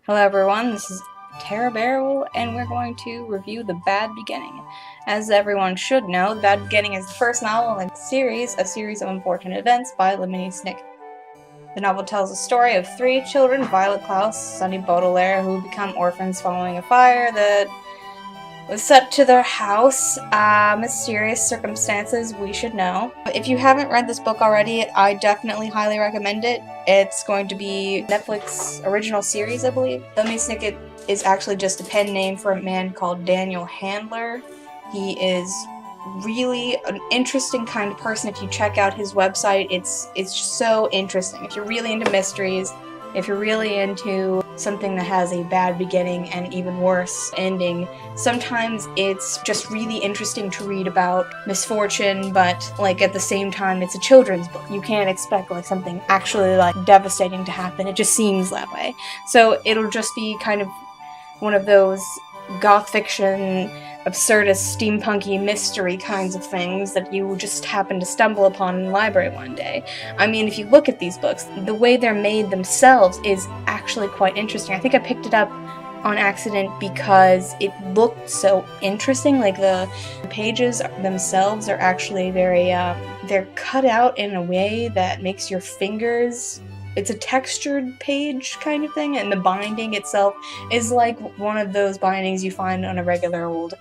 Hello everyone, this is Tara Barrel, and we're going to review The Bad Beginning. As everyone should know, The Bad Beginning is the first novel in a series of unfortunate events by Lemony Snicket. The novel tells the story of three children, Violet Klaus, Sonny Baudelaire, who become orphans following a fire that was set to their house. Mysterious circumstances we should know. If you haven't read this book already, I definitely highly recommend it. It's going to be Netflix original series, I believe. Lemony Snicket is actually just a pen name for a man called Daniel Handler. He is really an interesting kind of person. If you check out his website, it's so interesting. If you're really into mysteries, if you're really into something that has a bad beginning and even worse ending, sometimes it's just really interesting to read about misfortune, but like at the same time it's a children's book. You can't expect like something actually like devastating to happen. It just seems that way. So it'll just be kind of one of those goth fiction, absurdist, steampunky mystery kinds of things that you just happen to stumble upon in the library one day. I mean, if you look at these books, the way they're made themselves is actually quite interesting. I think I picked it up on accident because it looked so interesting. Like the pages themselves are actually very, they're cut out in a way that makes your fingers, it's a textured page kind of thing, and the binding itself is like one of those bindings you find on a regular old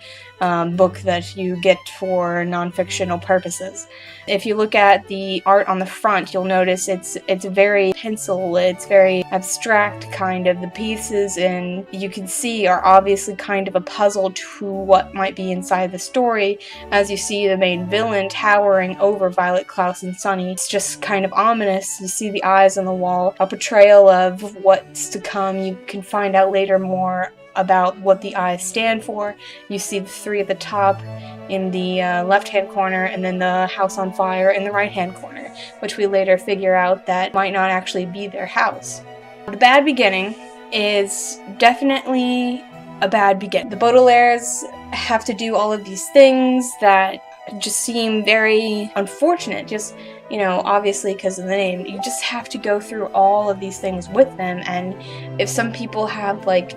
book that you get for non-fictional purposes. If you look at the art on the front, you'll notice it's very pencil, it's very abstract kind of. The pieces and you can see are obviously kind of a puzzle to what might be inside the story, as you see the main villain towering over Violet, Klaus, and Sonny. It's just kind of ominous. You see the eyes on the wall, a portrayal of what's to come. You can find out later more about what the eyes stand for. You see the three at the top in the left-hand corner, and then the house on fire in the right-hand corner, which we later figure out that might not actually be their house. The Bad Beginning is definitely a bad beginning. The Baudelaires have to do all of these things that just seem very unfortunate, just, you know, obviously because of the name. You just have to go through all of these things with them, and if some people have like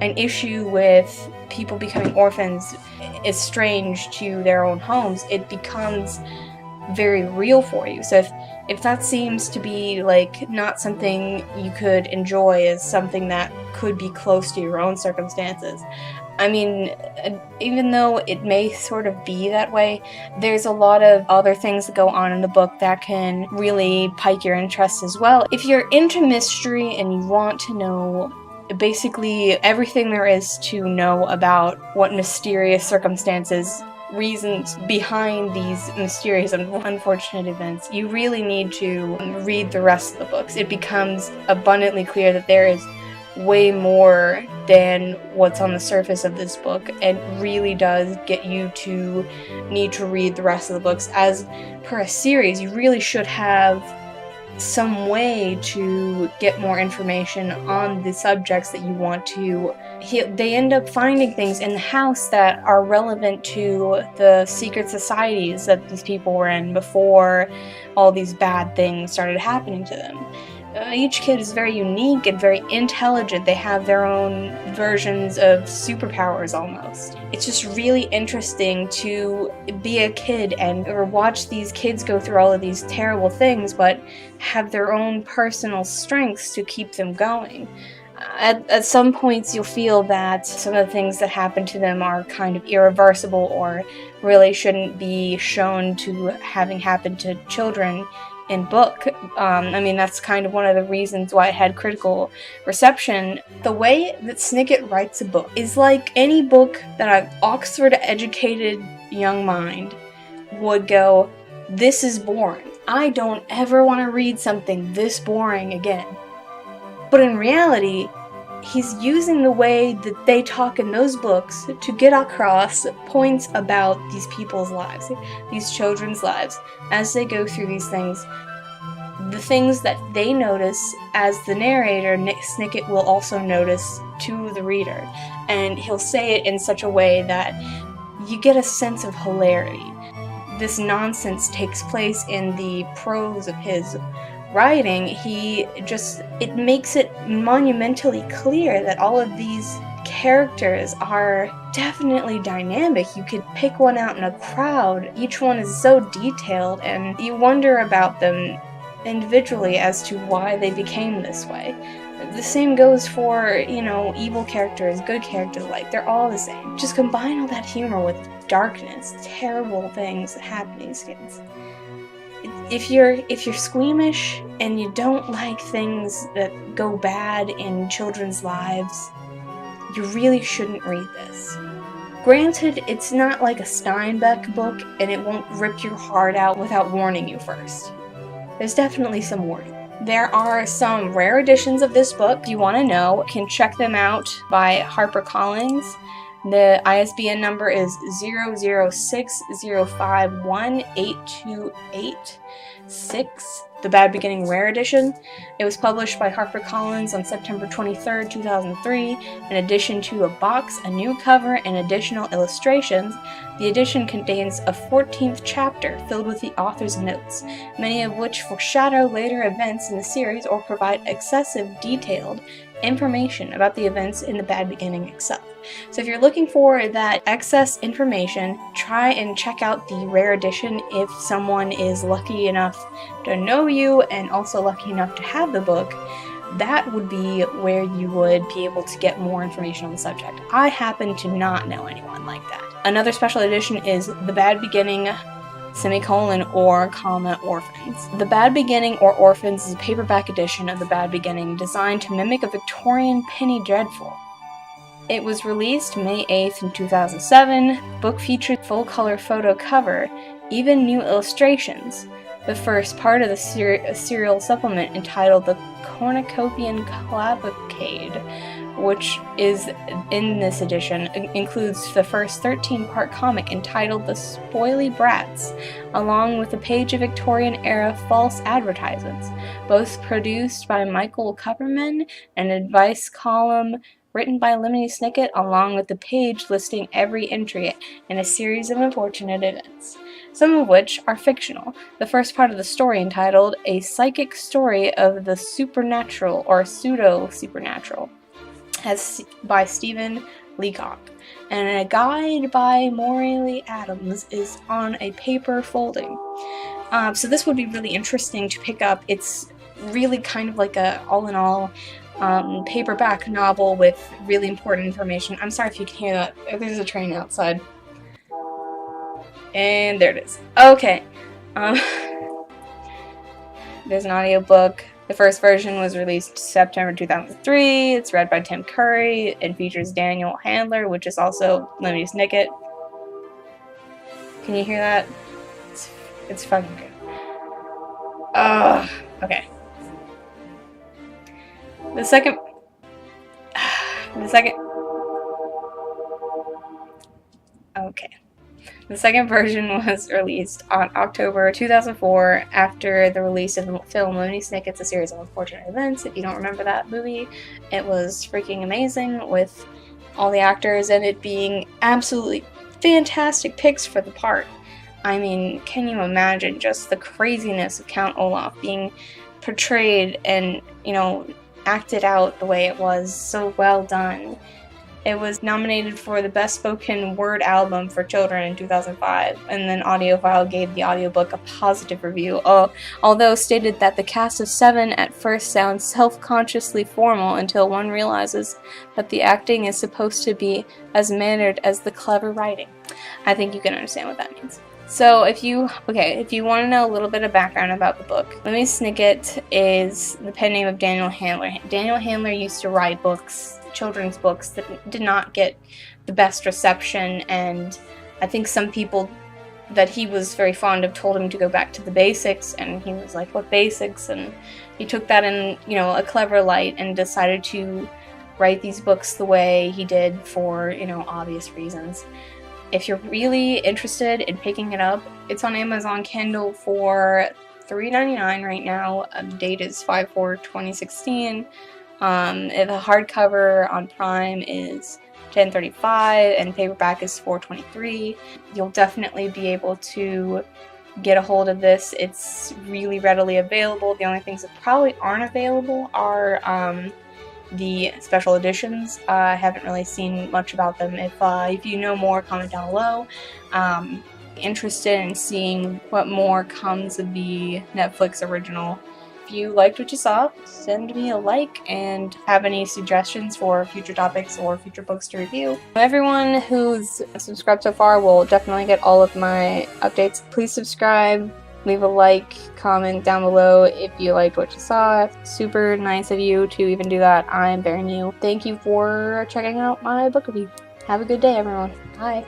an issue with people becoming orphans, estranged to their own homes, it becomes very real for you. So if that seems to be like not something you could enjoy as something that could be close to your own circumstances, I mean, even though it may sort of be that way, there's a lot of other things that go on in the book that can really pique your interest as well. If you're into mystery and you want to know basically everything there is to know about what mysterious circumstances, reasons behind these mysterious and unfortunate events, you really need to read the rest of the books. It becomes abundantly clear that there is way more than what's on the surface of this book. It really does get you to need to read the rest of the books. As per a series, you really should have some way to get more information on the subjects that you want to. They end up finding things in the house that are relevant to the secret societies that these people were in before all these bad things started happening to them. Each kid is very unique and very intelligent. They have their own versions of superpowers almost. It's just really interesting to be a kid and or watch these kids go through all of these terrible things, but have their own personal strengths to keep them going. At some points you'll feel that some of the things that happen to them are kind of irreversible or really shouldn't be shown to having happened to children in book. I mean, that's kind of one of the reasons why it had critical reception. The way that Snicket writes a book is like any book that an Oxford-educated young mind would go, this is boring. I don't ever want to read something this boring again. But in reality, he's using the way that they talk in those books to get across points about these people's lives, these children's lives, as they go through these things. The things that they notice as the narrator, Snicket will also notice to the reader. And he'll say it in such a way that you get a sense of hilarity. This nonsense takes place in the prose of his writing, it makes it monumentally clear that all of these characters are definitely dynamic. You could pick one out in a crowd. Each one is so detailed, and you wonder about them individually as to why they became this way. The same goes for, evil characters, good characters alike. They're all the same. Just combine all that humor with darkness, terrible things that happen to these kids. If you're squeamish and you don't like things that go bad in children's lives, you really shouldn't read this. Granted, it's not like a Steinbeck book, and it won't rip your heart out without warning you first. There's definitely some warning. There are some rare editions of this book. If you want to know, you can check them out by HarperCollins. The ISBN number is 006051828. The Bad Beginning Rare Edition. It was published by HarperCollins on September 23, 2003. In addition to a box, a new cover, and additional illustrations, the edition contains a 14th chapter filled with the author's notes, many of which foreshadow later events in the series or provide excessive detailed information about the events in the Bad Beginning itself. So if you're looking for that excess information, try and check out the rare edition if someone is lucky enough to know you and also lucky enough to have the book. That would be where you would be able to get more information on the subject. I happen to not know anyone like that. Another special edition is The Bad Beginning, or, Orphans. The Bad Beginning or Orphans is a paperback edition of The Bad Beginning designed to mimic a Victorian Penny Dreadful. It was released May 8th in 2007. The book featured full-color photo cover, even new illustrations. The first part of the serial supplement entitled The Cornucopian Cavalcade, which is in this edition, includes the first 13-part comic entitled The Spoily Brats, along with a page of Victorian-era false advertisements, both produced by Michael Kupperman, an advice column written by Lemony Snicket, along with the page listing every entry in a series of unfortunate events, some of which are fictional. The first part of the story, entitled A Psychic Story of the Supernatural or Pseudo-Supernatural, by Stephen Leacock, and a guide by Morley Adams is on a paper folding. So this would be really interesting to pick up. It's really kind of like a all-in-all paperback novel with really important information. I'm sorry if you can hear that. There's a train outside. And there it is. Okay. There's an audiobook. The first version was released September 2003. It's read by Tim Curry and features Daniel Handler, which is also Lemony Snicket. Can you hear that? It's fucking good. Okay. The second. Okay. The second version was released on October 2004 after the release of the film Lemony Snicket's A Series of Unfortunate Events. If you don't remember that movie, it was freaking amazing with all the actors and it being absolutely fantastic picks for the part. I mean, can you imagine just the craziness of Count Olaf being portrayed and, acted out the way it was? So well done. It was nominated for the Best Spoken Word Album for Children in 2005, and then AudioFile gave the audiobook a positive review, although stated that the cast of 7 at first sounds self-consciously formal until one realizes that the acting is supposed to be as mannered as the clever writing. I think you can understand what that means. So if you want to know a little bit of background about the book, Lemony Snicket is the pen name of Daniel Handler. Daniel Handler used to write children's books that did not get the best reception, and I think some people that he was very fond of told him to go back to the basics, and he was like, what basics? And he took that in, a clever light and decided to write these books the way he did for, obvious reasons. If you're really interested in picking it up, it's on Amazon Kindle for $3.99 right now. The date is 5/4/2016. The hardcover on Prime is $10.35 and paperback is $4.23. You'll definitely be able to get a hold of this. It's really readily available. The only things that probably aren't available are the special editions. I haven't really seen much about them. If you know more, comment down below. Interested in seeing what more comes of the Netflix original. If you liked what you saw, send me a like, and have any suggestions for future topics or future books to review. Everyone who's subscribed so far will definitely get all of my updates. Please subscribe, leave a like, comment down below if you liked what you saw. Super nice of you to even do that. I'm very new. Thank you for checking out my book review. Have a good day, everyone. Bye.